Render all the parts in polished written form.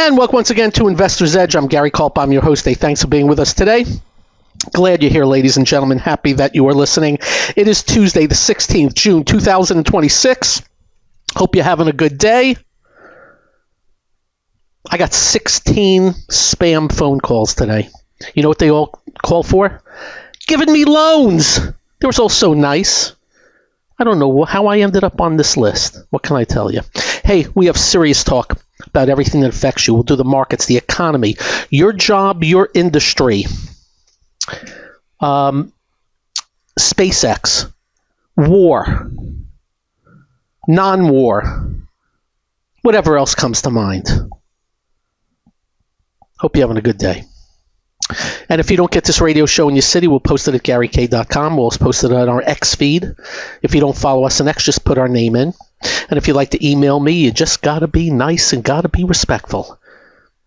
And welcome once again to Investor's Edge. I'm Gary Kaltbaum, your host. Hey, thanks for being with us today. Glad you're here, ladies and gentlemen. Happy that you are listening. It is Tuesday, the 16th, June 2026. Hope you're having a good day. I got 16 spam phone calls today. You know what they all call for? Giving me loans. They were all so nice. I don't know how I ended up on this list. What can I tell you? Hey, we have serious talk about everything that affects you. We'll do the markets, the economy, your job, your industry, SpaceX, war, non-war, whatever else comes to mind. Hope you're having a good day. And if you don't get this radio show in your city, we'll post it at GaryK.com. We'll post it on our X feed. If you don't follow us on X, just put our name in. And if you'd like to email me, you just got to be nice and got to be respectful.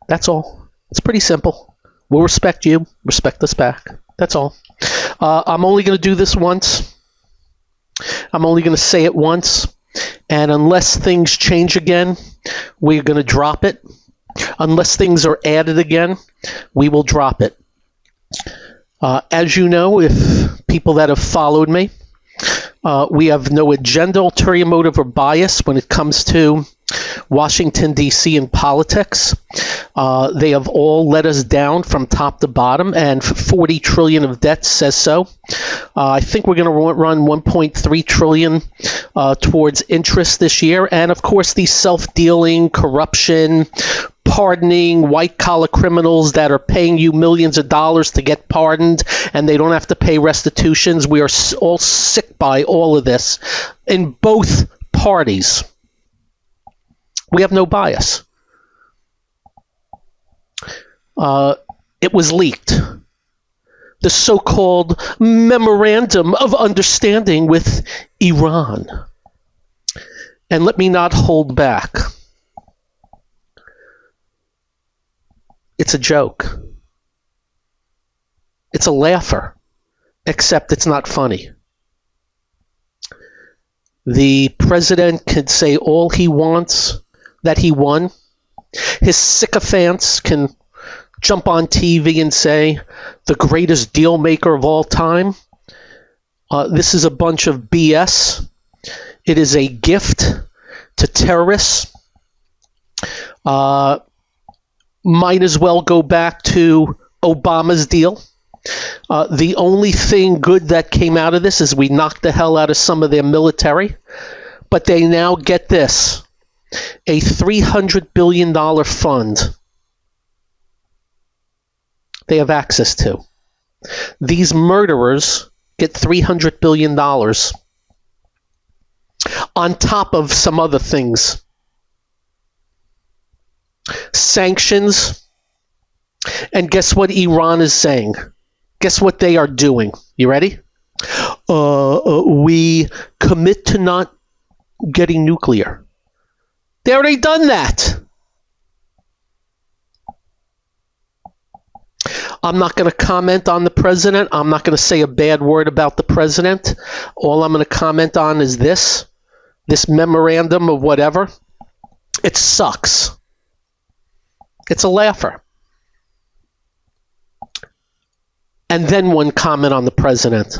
That's all. It's pretty simple. We'll respect you. Respect us back. That's all. I'm only going to do this once. I'm only going to say it once. And unless things change again, we're going to drop it. Unless things are added again, we will drop it. As you know, if people that have followed me, we have no agenda, ulterior motive, or bias when it comes to Washington, D.C. and politics. They have all let us down from top to bottom, and $40 trillion of debt says so. I think we're going to run $1.3 trillion towards interest this year, and of course, the self-dealing, corruption, pardoning white-collar criminals that are paying you millions of dollars to get pardoned, and they don't have to pay restitutions. We are all sick by all of this in both parties. We have no bias. It was leaked. The so-called Memorandum of Understanding with Iran. And let me not hold back. It's a joke. It's a laugher, except it's not funny. The president can say all he wants that he won. His sycophants can jump on TV and say the greatest deal maker of all time. This is a bunch of BS. It is a gift to terrorists. Might as well go back to Obama's deal. The only thing good that came out of this is we knocked the hell out of some of their military. But they now get this, a $300 billion fund they have access to. These murderers get $300 billion on top of some other things. Sanctions, and guess what Iran is saying? Guess what they are doing? You ready? We commit to not getting nuclear. They already done that. I'm not going to comment on the president. I'm not going to say a bad word about the president. All I'm going to comment on is this memorandum of whatever. It sucks. It's a laugher. And then one comment on the president.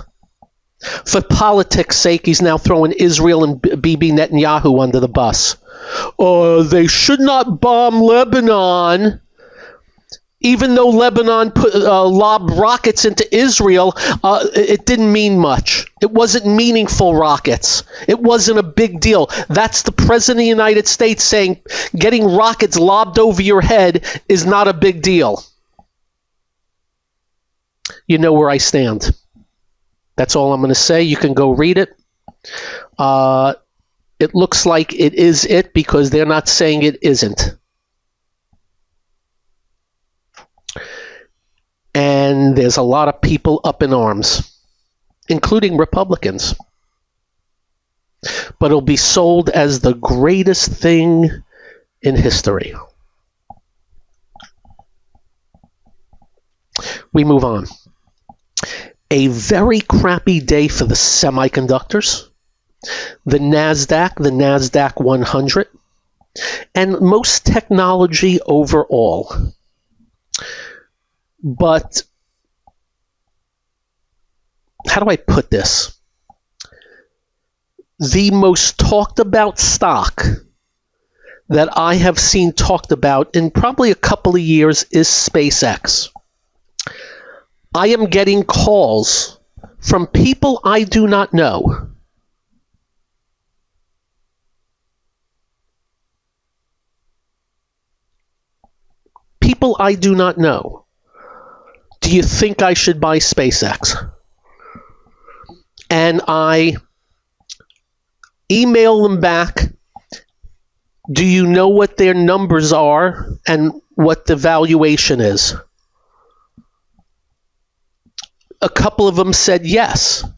For politics' sake, he's now throwing Israel and Bibi Netanyahu under the bus. They should not bomb Lebanon. Even though Lebanon lobbed rockets into Israel, it didn't mean much. It wasn't meaningful rockets. It wasn't a big deal. That's the President of the United States saying getting rockets lobbed over your head is not a big deal. You know where I stand. That's all I'm going to say. You can go read it. It looks like it is it because they're not saying it isn't. And there's a lot of people up in arms, including Republicans. But it'll be sold as the greatest thing in history. We move on. A very crappy day for the semiconductors. The NASDAQ 100 and most technology overall. But how do I put this? The most talked about stock that I have seen talked about in probably a couple of years is SpaceX. I am getting calls from people I do not know. People I do not know. Do you think I should buy SpaceX? And I email them back. Do you know what their numbers are and what the valuation is? A couple of them said yes. A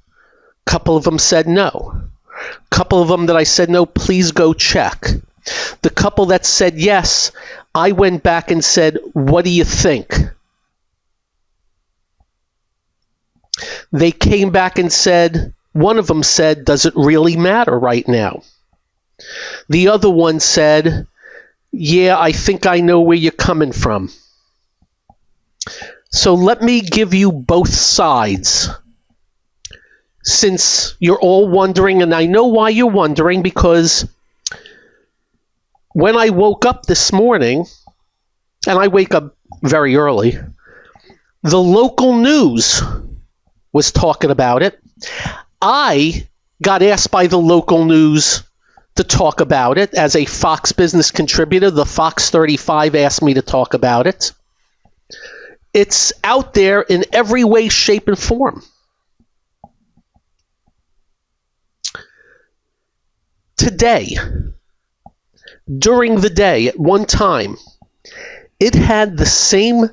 couple of them said no. A couple of them that I said no, please go check. The couple that said yes, I went back and said, what do you think? They came back and said, one of them said, does it really matter right now? The other one said, yeah, I think I know where you're coming from. So let me give you both sides. Since you're all wondering, and I know why you're wondering, because when I woke up this morning, and I wake up very early, the local news was talking about it. I got asked by the local news to talk about it as a Fox Business contributor. The Fox 35 asked me to talk about it. It's out there in every way, shape, and form. Today, during the day, at one time, it had the same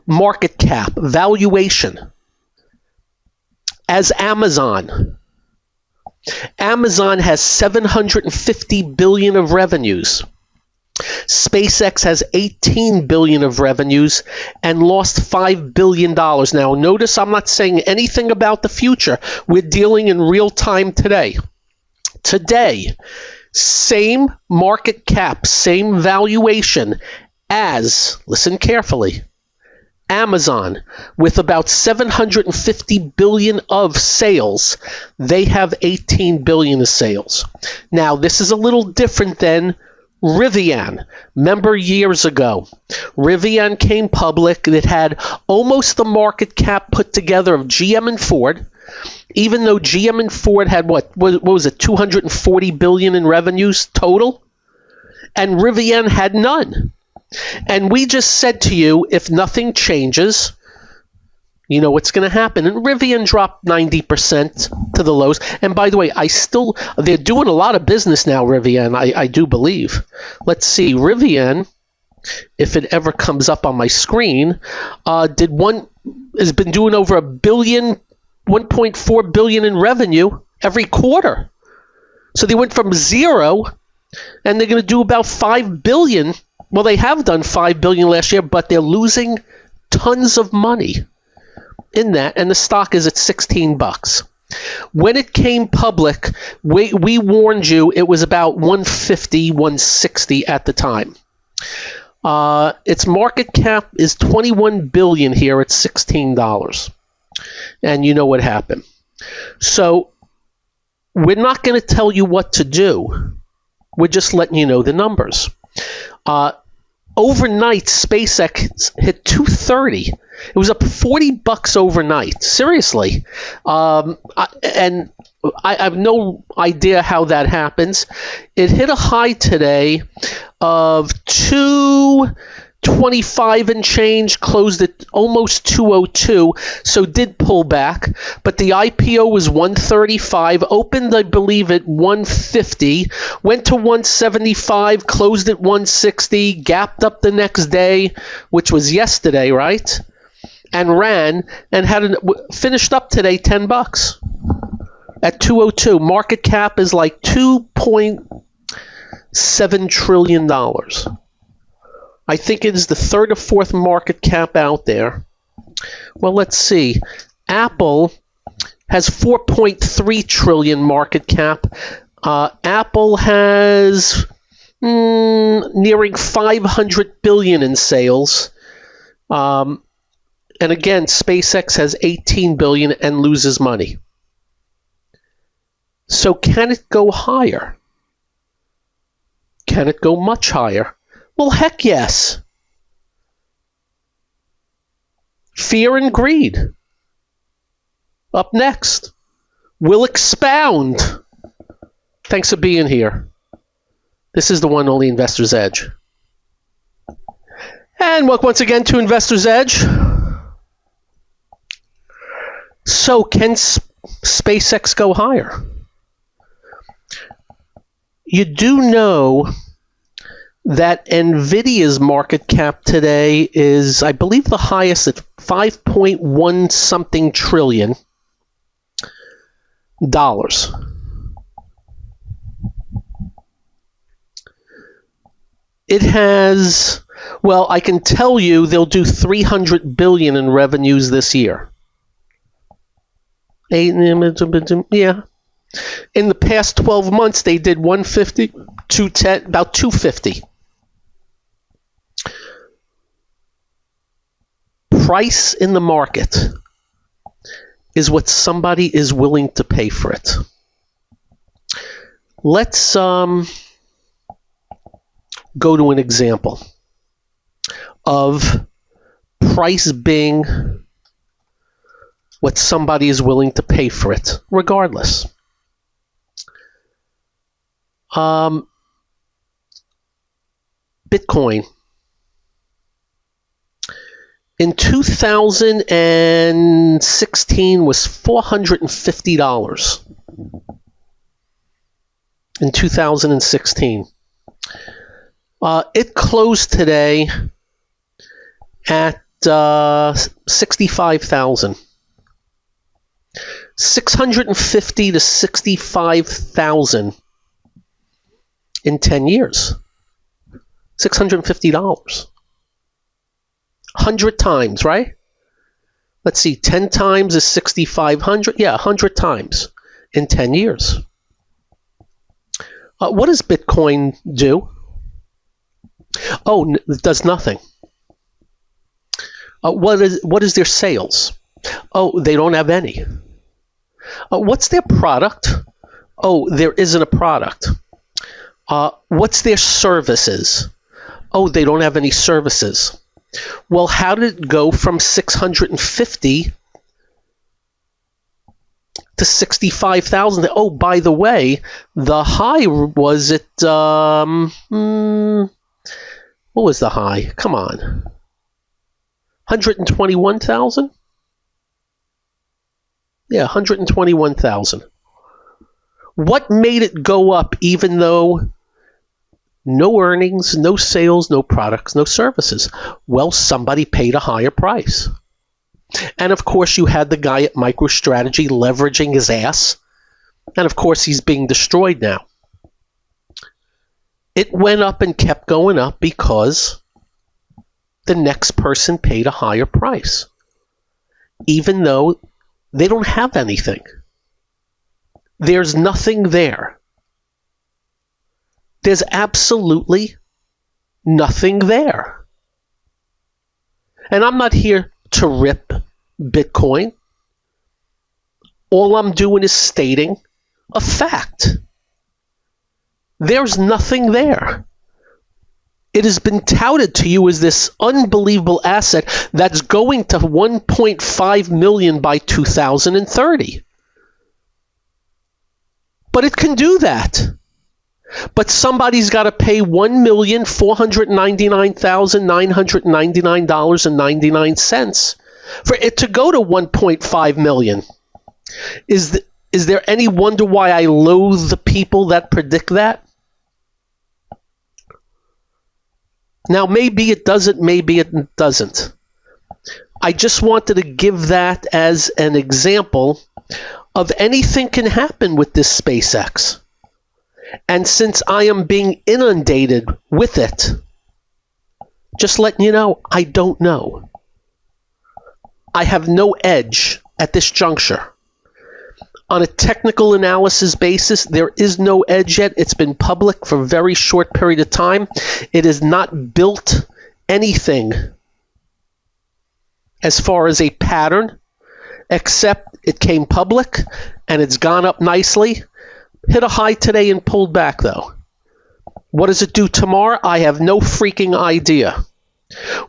market cap valuation as Amazon. Amazon has $750 billion of revenues. SpaceX has $18 billion of revenues and lost $5 billion. Now, notice I'm not saying anything about the future. We're dealing in real time today. Today, same market cap, same valuation as, listen carefully, Amazon, with about $750 billion of sales. They have $18 billion of sales. Now, this is a little different than Rivian. Remember years ago, Rivian came public. It had almost the market cap put together of GM and Ford, even though GM and Ford had what was it, $240 billion in revenues total, and Rivian had none. And we just said to you, if nothing changes, you know what's going to happen. And Rivian dropped 90% to the lows. And by the way, they're doing a lot of business now, Rivian, I do believe. Let's see, Rivian, if it ever comes up on my screen, has been doing over $1.4 billion in revenue every quarter. So they went from zero, and they're going to do about $5 billion. Well, they have done $5 billion last year, but they're losing tons of money in that, and the stock is at $16. When it came public, we warned you it was about $150, $160 at the time. Its market cap is $21 billion here at $16. And you know what happened. So we're not going to tell you what to do. We're just letting you know the numbers. Overnight, SpaceX hit 230. It was up $40 overnight. Seriously. I have no idea how that happens. It hit a high today of 225 and change, closed at almost 202, so did pull back. But the IPO was 135, opened, I believe, at 150, went to 175, closed at 160, gapped up the next day, which was yesterday, right? And ran and finished up today $10 at 202. Market cap is like $2.7 trillion. I think it is the third or fourth market cap out there. Well, let's see. Apple has 4.3 trillion market cap. Apple has nearing 500 billion in sales. And again, SpaceX has 18 billion and loses money. So can it go higher? Can it go much higher? Well, heck yes. Fear and greed. Up next. We'll expound. Thanks for being here. This is the one only Investor's Edge. And welcome once again to Investor's Edge. So can SpaceX go higher? You do know that Nvidia's market cap today is, I believe, the highest at 5.1 something trillion dollars. It has, well, I can tell you they'll do 300 billion in revenues this year. Yeah. In the past 12 months, they did 150, 210, about 250. Price in the market is what somebody is willing to pay for it. Let's go to an example of price being what somebody is willing to pay for it, regardless. Bitcoin. In 2016 was $450. In 2016. It closed today at 65,000. 650 to 65,000 in 10 years. $650. 100 times, right? Let's see, 10 times is 6,500. Yeah, 100 times in 10 years. What does Bitcoin do? Oh, it does nothing. What is their sales? Oh, they don't have any. What's their product? Oh, there isn't a product. What's their services? Oh, they don't have any services. Well, how did it go from 650 to 65,000? Oh, by the way, the high was at, what was the high? Come on. 121,000? Yeah, 121,000. What made it go up even though no earnings, no sales, no products, no services? Well, somebody paid a higher price. And of course, you had the guy at MicroStrategy leveraging his ass. And of course, he's being destroyed now. It went up and kept going up because the next person paid a higher price, even though they don't have anything. There's nothing there. There's absolutely nothing there. And I'm not here to rip Bitcoin. All I'm doing is stating a fact. There's nothing there. It has been touted to you as this unbelievable asset that's going to 1.5 million by 2030. But it can do that. But somebody's got to pay $1,499,999.99 for it to go to 1.5 million. Is there any wonder why I loathe the people that predict that? Now, maybe it doesn't, maybe it doesn't. I just wanted to give that as an example of anything can happen with this SpaceX. And since I am being inundated with it, just letting you know, I don't know. I have no edge at this juncture. On a technical analysis basis, there is no edge yet. It's been public for a very short period of time. It has not built anything as far as a pattern, except it came public and it's gone up nicely. Hit a high today and pulled back, though. What does it do tomorrow? I have no freaking idea.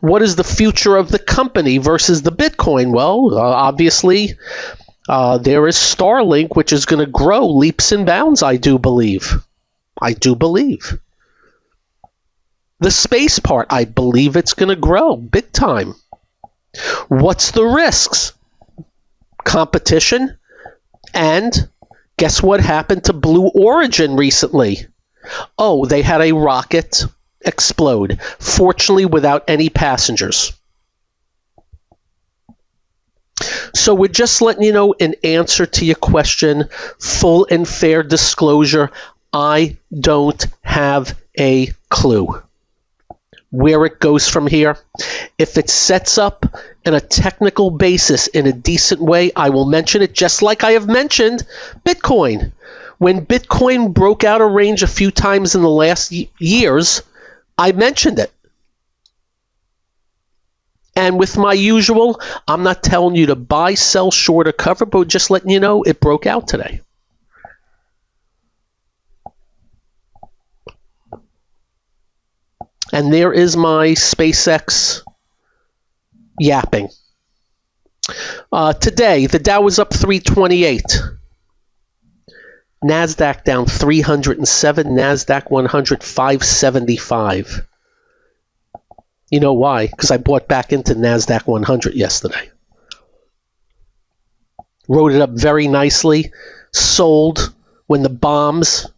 What is the future of the company versus the Bitcoin? Well, obviously, there is Starlink, which is going to grow leaps and bounds, I do believe. The space part, I believe it's going to grow big time. What's the risks? Competition. And guess what happened to Blue Origin recently? Oh, they had a rocket explode, fortunately without any passengers. So we're just letting you know, in answer to your question, full and fair disclosure, I don't have a clue where it goes from here. If it sets up in a technical basis in a decent way, I will mention it, just like I have mentioned Bitcoin. When Bitcoin broke out of range a few times in the last years, I mentioned it. And with my usual, I'm not telling you to buy, sell, short, or cover, but just letting you know it broke out today. And there is my SpaceX yapping. Today, the Dow was up 328. NASDAQ down 307. NASDAQ 100, 575. You know why? Because I bought back into NASDAQ 100 yesterday. Rode it up very nicely. Sold when the bombs.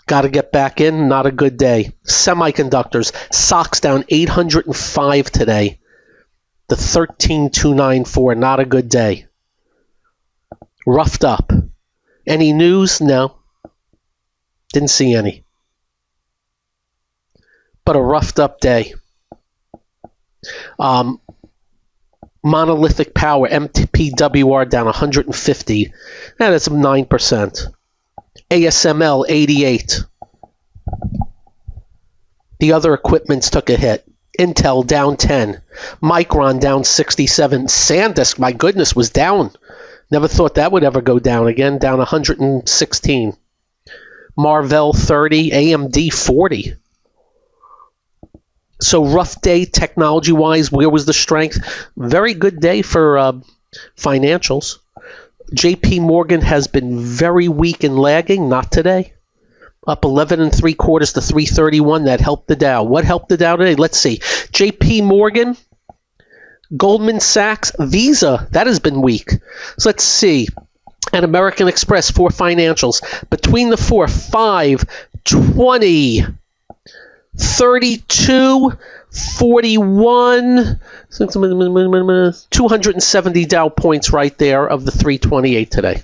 Got to get back in. Not a good day. Semiconductors. SOX down 805 today. The 13294. Not a good day. Roughed up. Any news? No. Didn't see any. But a roughed up day. Monolithic Power, MTPWR down 150. That's 9%. ASML 88. The other equipments took a hit. Intel down 10. Micron down 67. SanDisk, my goodness, was down. Never thought that would ever go down again. Down 116. Marvell 30. AMD 40. So rough day technology-wise. Where was the strength? Very good day for financials. JPMorgan has been very weak and lagging. Not today. Up 11 3/4 to 331. That helped the Dow. What helped the Dow today? Let's see. JPMorgan, Goldman Sachs, Visa. That has been weak. So let's see. And American Express, 4 financials. Between the 4, 5, 20. 32, 41, 270 Dow points right there of the 328 today.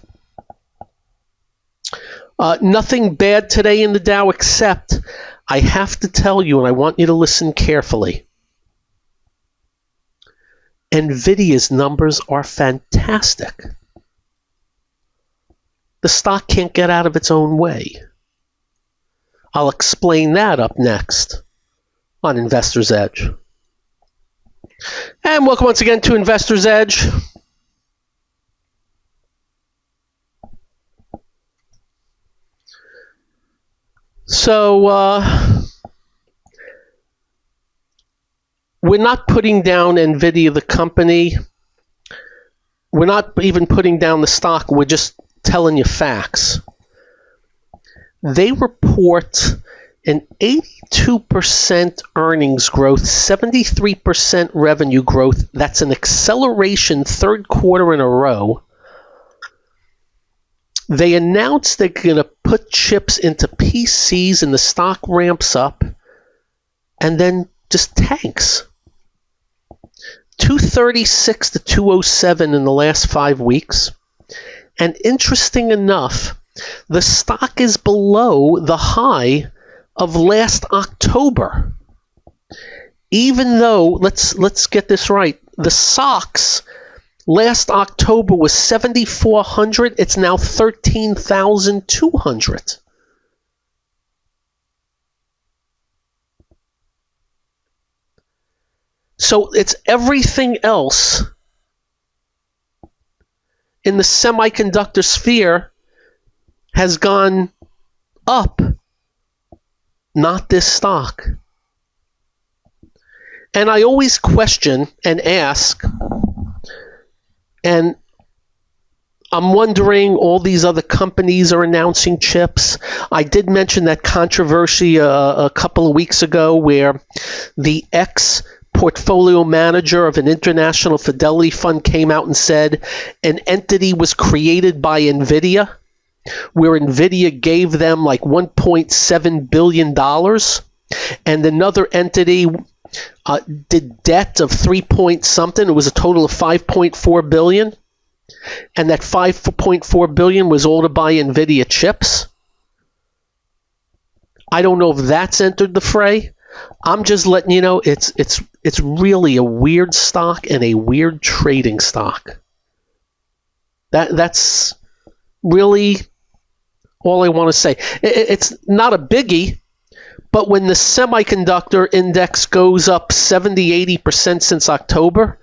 Nothing bad today in the Dow, except I have to tell you, and I want you to listen carefully. Nvidia's numbers are fantastic. The stock can't get out of its own way. I'll explain that up next on Investor's Edge. And welcome once again to Investor's Edge. So, we're not putting down Nvidia, the company. We're not even putting down the stock. We're just telling you facts. They report an 82% earnings growth, 73% revenue growth. That's an acceleration third quarter in a row. They announced they're going to put chips into PCs and the stock ramps up and then just tanks. 236 to 207 in the last 5 weeks. And interesting enough, the stock is below the high of last October. Even though, let's get this right, the SOX Last October was 7,400. It's now 13,200. So it's everything else in the semiconductor sphere has gone up, not this stock. And I always question and ask, and I'm wondering, all these other companies are announcing chips. I did mention that controversy a couple of weeks ago where the portfolio manager of an international fidelity fund came out and said an entity was created by Nvidia, where Nvidia gave them like $1.7 billion, and another entity did debt of 3 point something. It was a total of 5.4 billion, and that 5.4 billion was all to buy Nvidia chips. I don't know if that's entered the fray. I'm just letting you know it's really a weird stock and a weird trading stock. That's really all I want to say. It's not a biggie, but when the semiconductor index goes up 70-80% since October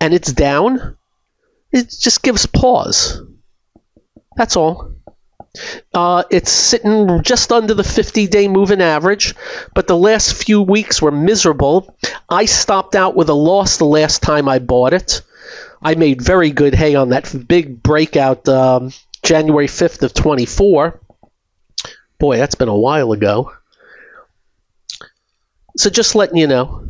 and it's down, it just gives pause. That's all. It's sitting just under the 50-day moving average, but the last few weeks were miserable. I stopped out with a loss the last time I bought it. I made very good hay on that big breakout January 5th of 24. Boy, that's been a while ago. So just letting you know.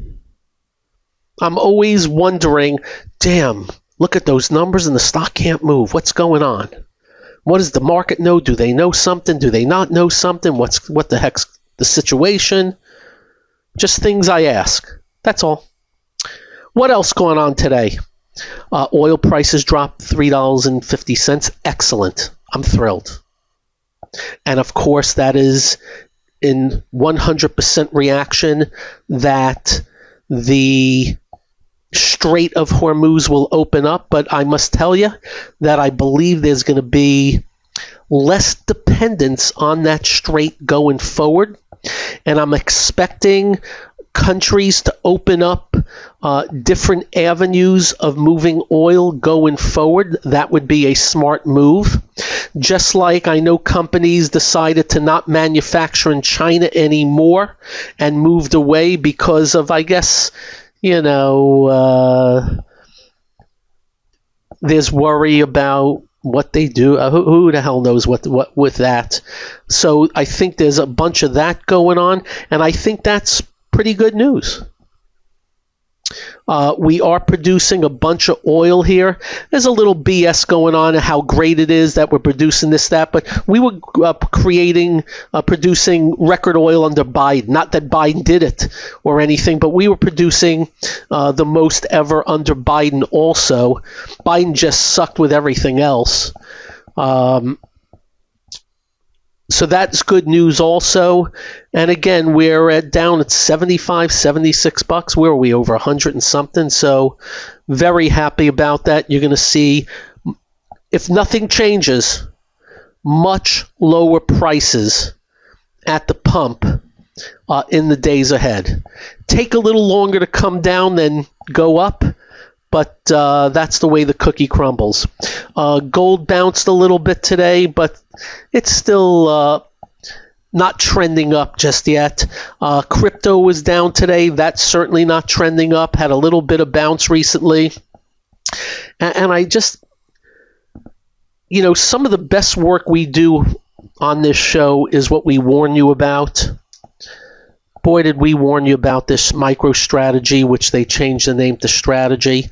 I'm always wondering, damn, look at those numbers and the stock can't move. What's going on? What does the market know? Do they know something? Do they not know something? What the heck's the situation? Just things I ask. That's all. What else going on today? Oil prices dropped $3.50. Excellent. I'm thrilled. And of course, that is in 100% reaction that the Strait of Hormuz will open up, but I must tell you that I believe there's going to be less dependence on that strait going forward, and I'm expecting countries to open up different avenues of moving oil going forward. That would be a smart move. Just like I know companies decided to not manufacture in China anymore and moved away because of, I guess, there's worry about what they do. Who the hell knows what with that? So I think there's a bunch of that going on, and I think that's pretty good news. We are producing a bunch of oil here. There's a little BS going on how great it is that we're producing this, that, but we were producing record oil under Biden. Not that Biden did it or anything, but we were producing the most ever under Biden also. Biden just sucked with everything else. So that's good news also. And again, we're down at $75-$76. Where are we? Over 100 and something. So very happy about that. You're going to see, if nothing changes, much lower prices at the pump in the days ahead. Take a little longer to come down than go up, but that's the way the cookie crumbles. Gold bounced a little bit today, but it's still not trending up just yet. Crypto was down today. That's certainly not trending up. Had a little bit of bounce recently. And I just, some of the best work we do on this show is what we warn you about. Boy, did we warn you about this MicroStrategy, which they changed the name to Strategy.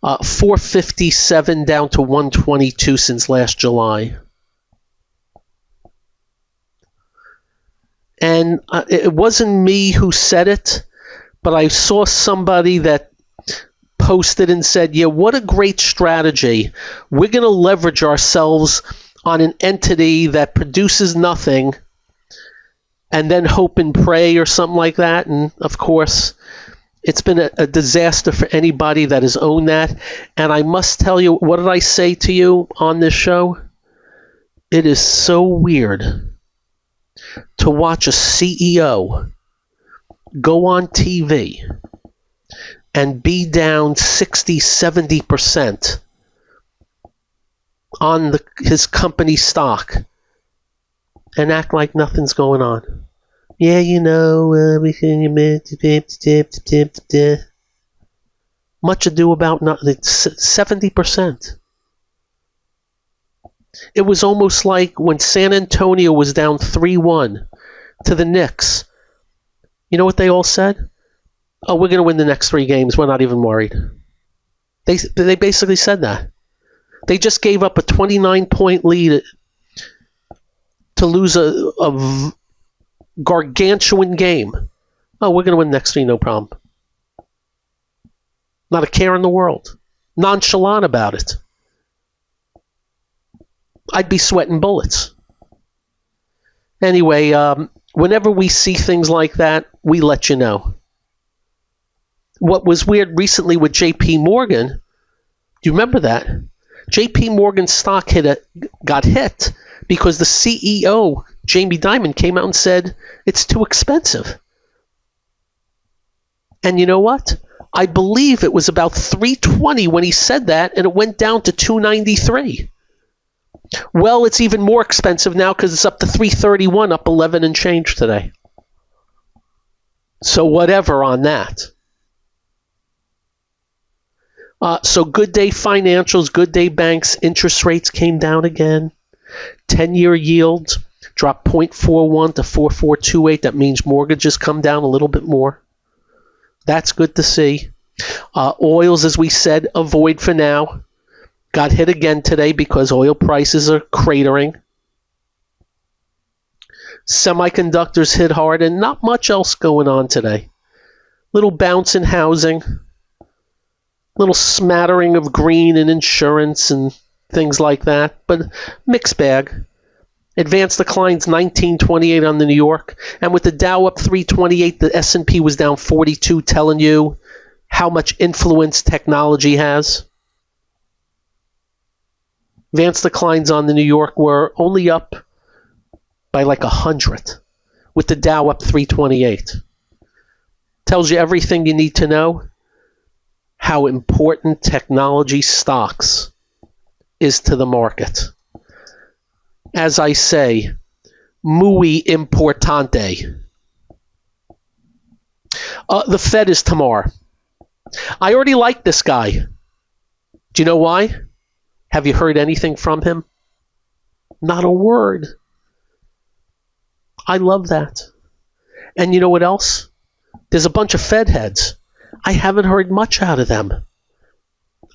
457 down to 122 since last July. And it wasn't me who said it, but I saw somebody that posted and said, yeah, what a great strategy. We're going to leverage ourselves on an entity that produces nothing and then hope and pray or something like that. And of course, It's been a disaster for anybody that has owned that. And I must tell you, what did I say to you on this show? It is so weird to watch a CEO go on TV and be down 60, 70% on his company stock and act like nothing's going on. Yeah, much ado about nothing. 70%. It was almost like when San Antonio was down 3-1 to the Knicks. You know what they all said? Oh, we're going to win the next 3 games. We're not even worried. They basically said that. They just gave up a 29-point lead to lose a gargantuan game. Oh, we're going to win the next 3, no problem. Not a care in the world. Nonchalant about it. I'd be sweating bullets. Anyway, whenever we see things like that, we let you know. What was weird recently with JPMorgan, do you remember that? JPMorgan stock got hit because the CEO, Jamie Dimon, came out and said it's too expensive. And you know what? I believe it was about 320 when he said that, and it went down to 293. Well, it's even more expensive now because it's up to 331, up 11 and change today. So whatever on that. So good day financials, good day banks, interest rates came down again. 10-year yield dropped 0.41 to 4.428. That means mortgages come down a little bit more. That's good to see. Oils, as we said, avoid for now. Got hit again today because oil prices are cratering. Semiconductors hit hard and not much else going on today. Little bounce in housing. Little smattering of green and insurance and things like that. But mixed bag. Advanced declines 1928 on the New York. And with the Dow up 328, the S&P was down 42, telling you how much influence technology has. Advanced declines on the New York were only up by like 100, with the Dow up 328. Tells you everything you need to know how important technology stocks is to the market. As I say, muy importante. The Fed is tomorrow. I already like this guy. Do you know why? Have you heard anything from him? Not a word. I love that. And you know what else? There's a bunch of Fed heads. I haven't heard much out of them.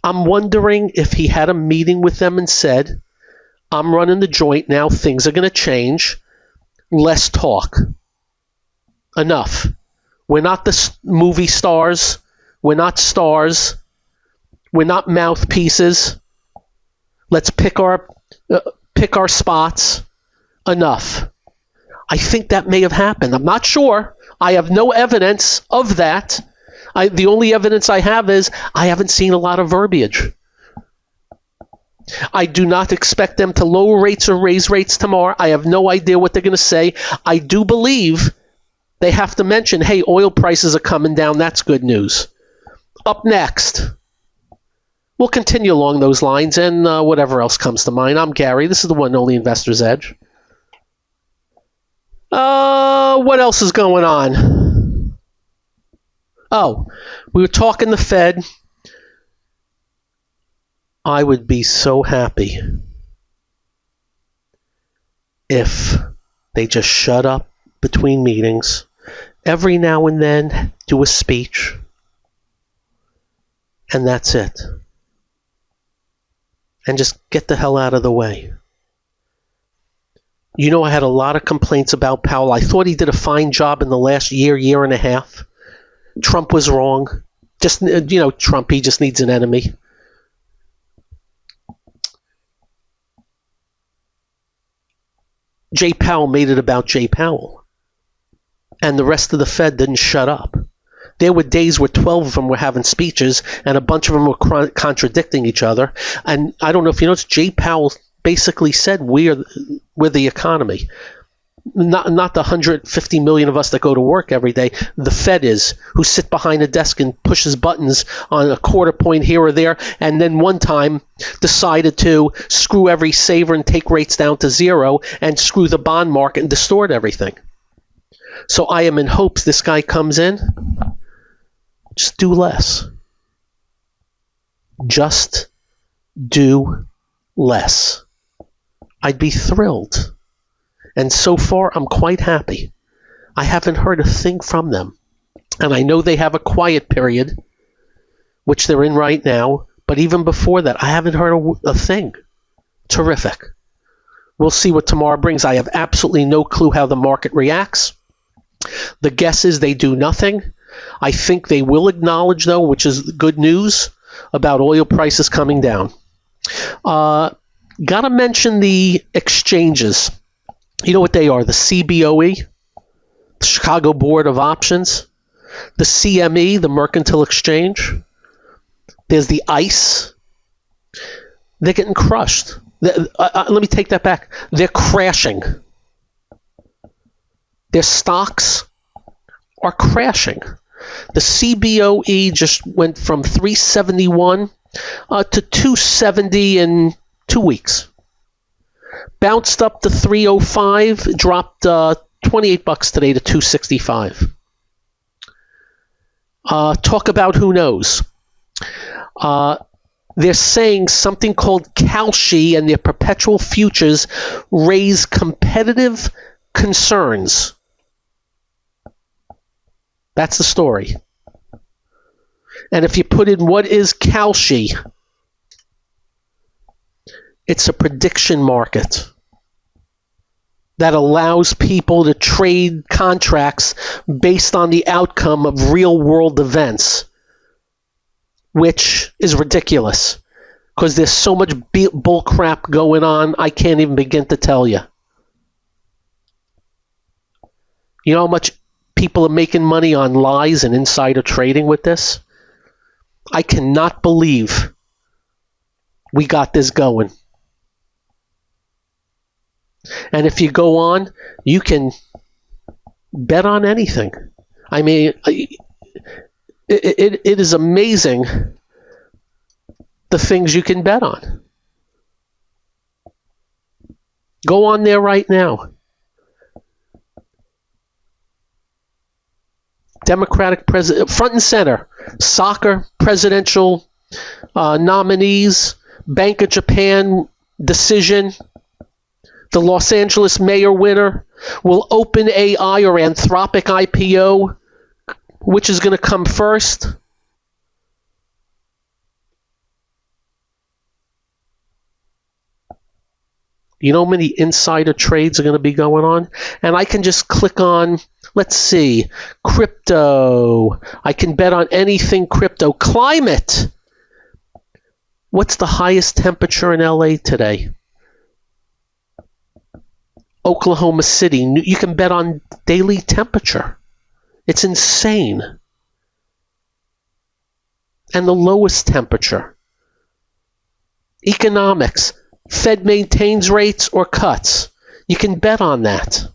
I'm wondering if he had a meeting with them and said, I'm running the joint now, things are going to change. Less talk. Enough. We're not the movie stars. We're not stars. We're not mouthpieces. Let's pick our spots. Enough. I think that may have happened. I'm not sure. I have no evidence of that. The only evidence I have is I haven't seen a lot of verbiage. I do not expect them to lower rates or raise rates tomorrow. I have no idea what they're going to say. I do believe they have to mention, hey, oil prices are coming down. That's good news. Up next, we'll continue along those lines and whatever else comes to mind. I'm Gary. This is the one and only Investor's Edge. What else is going on? Oh, we were talking the Fed. I would be so happy if they just shut up between meetings. Every now and then, do a speech. And that's it. And just get the hell out of the way. You know, I had a lot of complaints about Powell. I thought he did a fine job in the last year and a half. Trump was wrong. Just, Trump, he just needs an enemy. Jay Powell made it about Jay Powell. And the rest of the Fed didn't shut up. There were days where 12 of them were having speeches and a bunch of them were contradicting each other. And I don't know if you noticed, Jay Powell basically said we're the economy. Not the 150 million of us that go to work every day. The Fed is, who sit behind a desk and pushes buttons on a quarter point here or there, and then one time decided to screw every saver and take rates down to zero and screw the bond market and distort everything. So I am in hopes this guy comes in. Just do less. Just do less. I'd be thrilled. And so far, I'm quite happy. I haven't heard a thing from them. And I know they have a quiet period, which they're in right now. But even before that, I haven't heard a thing. Terrific. We'll see what tomorrow brings. I have absolutely no clue how the market reacts. The guess is they do nothing. I think they will acknowledge, though, which is good news, about oil prices coming down. Got to mention the exchanges. You know what they are? The CBOE, the Chicago Board of Options, the CME, the Mercantile Exchange. There's the ICE. They're getting crushed. Let me take that back. They're crashing. Their stocks are crashing. The CBOE just went from 371 to 270 in 2 weeks. Bounced up to 305, dropped $28 today to 265. Talk about who knows. They're saying something called Kalshi and their perpetual futures raise competitive concerns. That's the story. And if you put in what is Kalshi, it's a prediction market that allows people to trade contracts based on the outcome of real-world events, which is ridiculous because there's so much bull crap going on, I can't even begin to tell you. You know how much people are making money on lies and insider trading with this? I cannot believe we got this going. And if you go on, you can bet on anything. I mean, it is amazing the things you can bet on. Go on there right now. Democratic president, front and center, soccer presidential nominees, Bank of Japan decision. The Los Angeles mayor winner. Will OpenAI or Anthropic IPO? Which is going to come first? You know how many insider trades are going to be going on? And I can just click on, let's see, crypto. I can bet on anything crypto. Climate. What's the highest temperature in LA today? Oklahoma City. You can bet on daily temperature. It's insane. And the lowest temperature. Economics. Fed maintains rates or cuts. You can bet on that.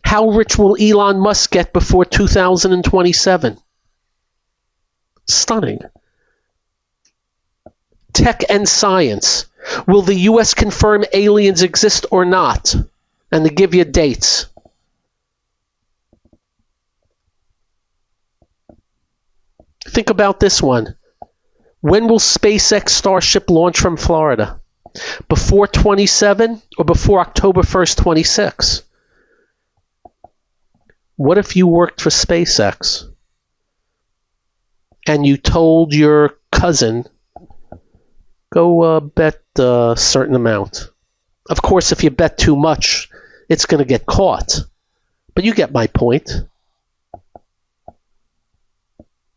How rich will Elon Musk get before 2027? Stunning. Tech and science. Will the U.S. confirm aliens exist or not? And they give you dates. Think about this one. When will SpaceX Starship launch from Florida? Before 27 or before October 1st, 26? What if you worked for SpaceX and you told your cousin, go bet a certain amount? Of course, if you bet too much, it's going to get caught. But you get my point.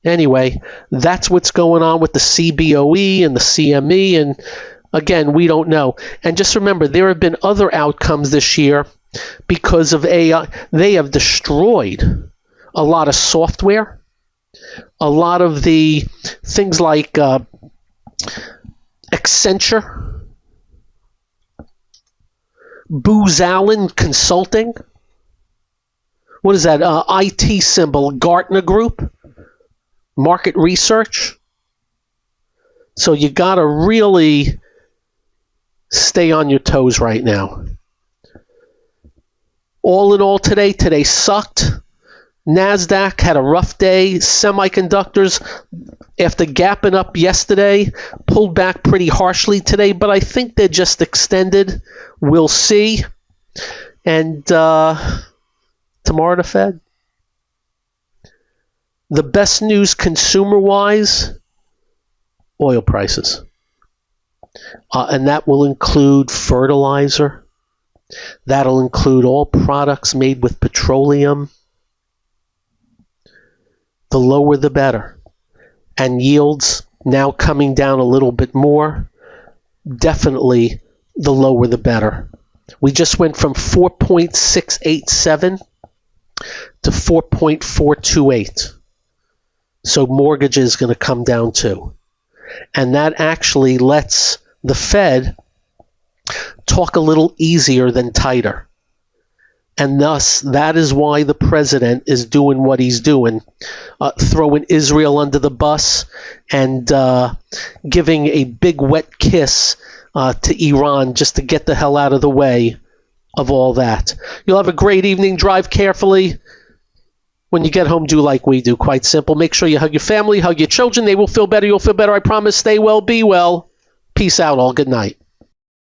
Anyway, that's what's going on with the CBOE and the CME. And again, we don't know. And just remember, there have been other outcomes this year because of AI. They have destroyed a lot of software, a lot of the things like Accenture, Booz Allen Consulting. What is that? IT symbol, Gartner Group, market research. So you got to really stay on your toes right now. All in all, today sucked. NASDAQ had a rough day. Semiconductors, after gapping up yesterday, pulled back pretty harshly today, but I think they're just extended. We'll see. And tomorrow the Fed. The best news consumer-wise, oil prices. And that will include fertilizer. That'll include all products made with petroleum. The lower the better. And yields now coming down a little bit more. Definitely the lower the better. We just went from 4.687 to 4.428. So mortgage is going to come down too. And that actually lets the Fed talk a little easier than tighter. And thus, that is why the president is doing what he's doing, throwing Israel under the bus and giving a big wet kiss to Iran just to get the hell out of the way of all that. You'll have a great evening. Drive carefully. When you get home, do like we do. Quite simple. Make sure you hug your family, hug your children. They will feel better. You'll feel better. I promise. Stay well, be well. Peace out all. Good night.